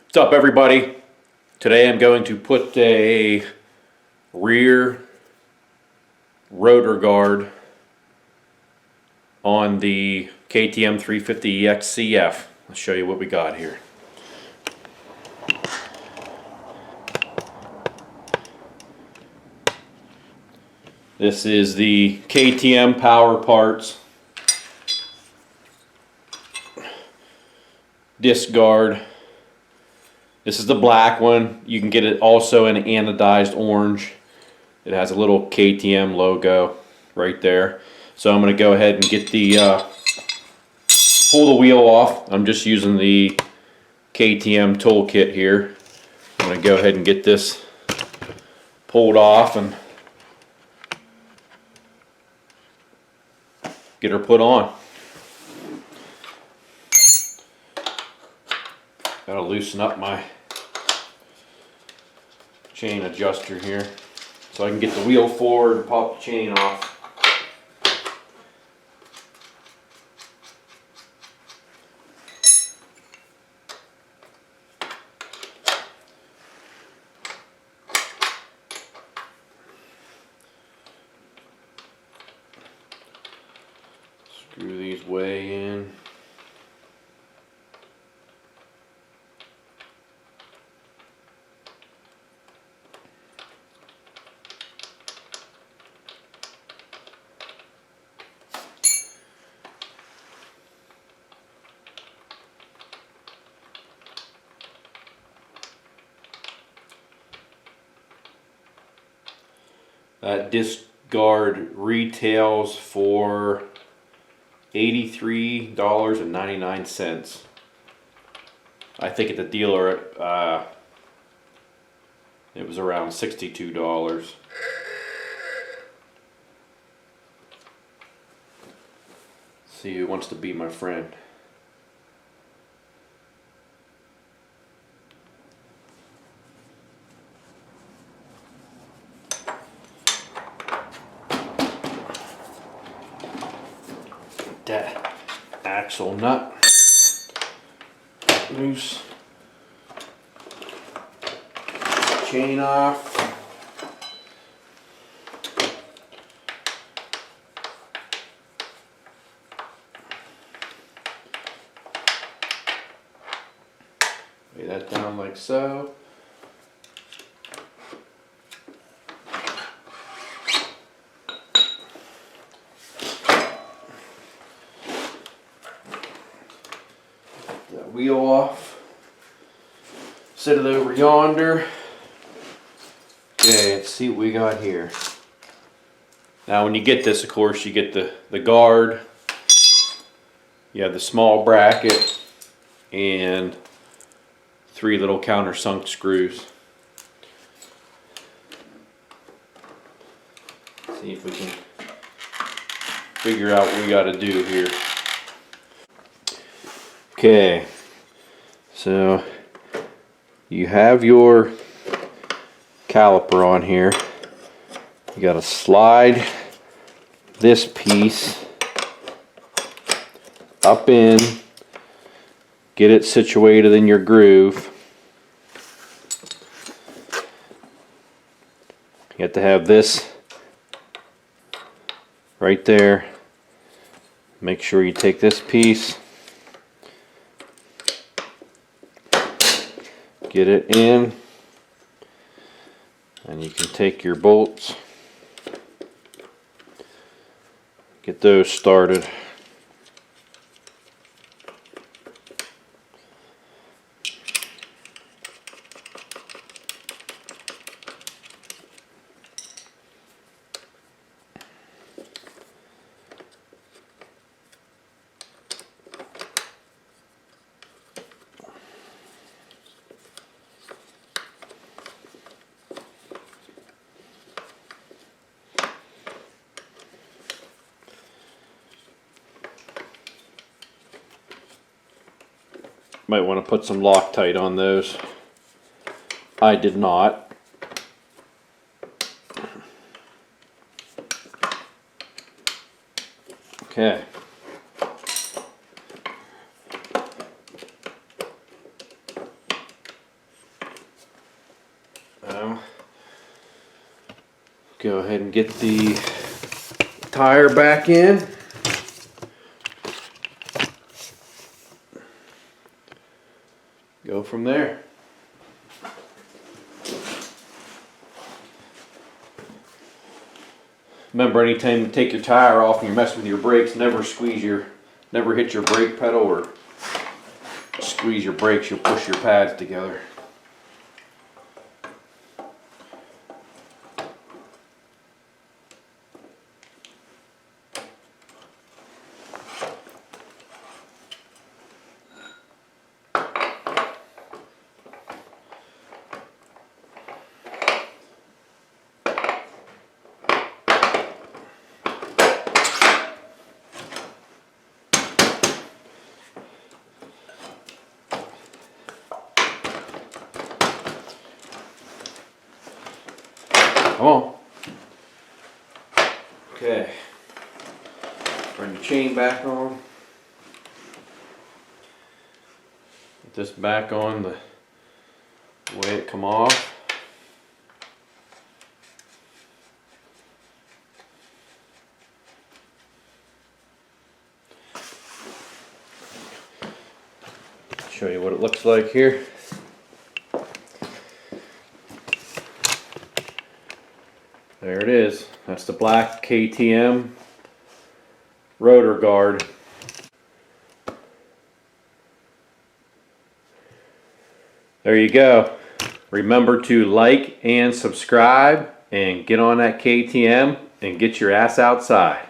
What's up, everybody? Today I'm going to put a rear rotor guard on the KTM 350EX CF. I'll show you what we got here. This is the KTM Power Parts disc guard. This is the black one. You can get it also in anodized orange. It has a little KTM logo right there. So I'm going to go ahead and get the pull the wheel off. I'm just using the KTM toolkit here. I'm going to go ahead and get this pulled off and get her put on. Gotta loosen up my chain adjuster here so I can get the wheel forward and pop the chain off. Screw these way in. That disc guard retails for $83.99. I think at the dealer it was around $62. See who wants to be my friend. That axle nut loose, chain off. Lay that down like so. Wheel off, set it over yonder. Okay, let's see what we got here. Now when you get this, of course, you get the guard, you have the small bracket, and 3 little countersunk screws. See if we can figure out what we got to do here. Okay. So you have your caliper on here. You got to slide this piece up in, get it situated in your groove. You have to have this right there. Make sure you take this piece, get it in, and you can take your bolts, get those started. Might want to put some Loctite on those. I did not. Okay. So go ahead and get the tire back in. Go from there. Remember, anytime you take your tire off and you're messing with your brakes, never hit your brake pedal or squeeze your brakes. You'll push your pads together. Come on. Okay. Bring the chain back on. Put this back on the way it come off. Show you what it looks like here. There it is. That's the black KTM rotor guard. There you go. Remember to like and subscribe and get on that KTM and get your ass outside.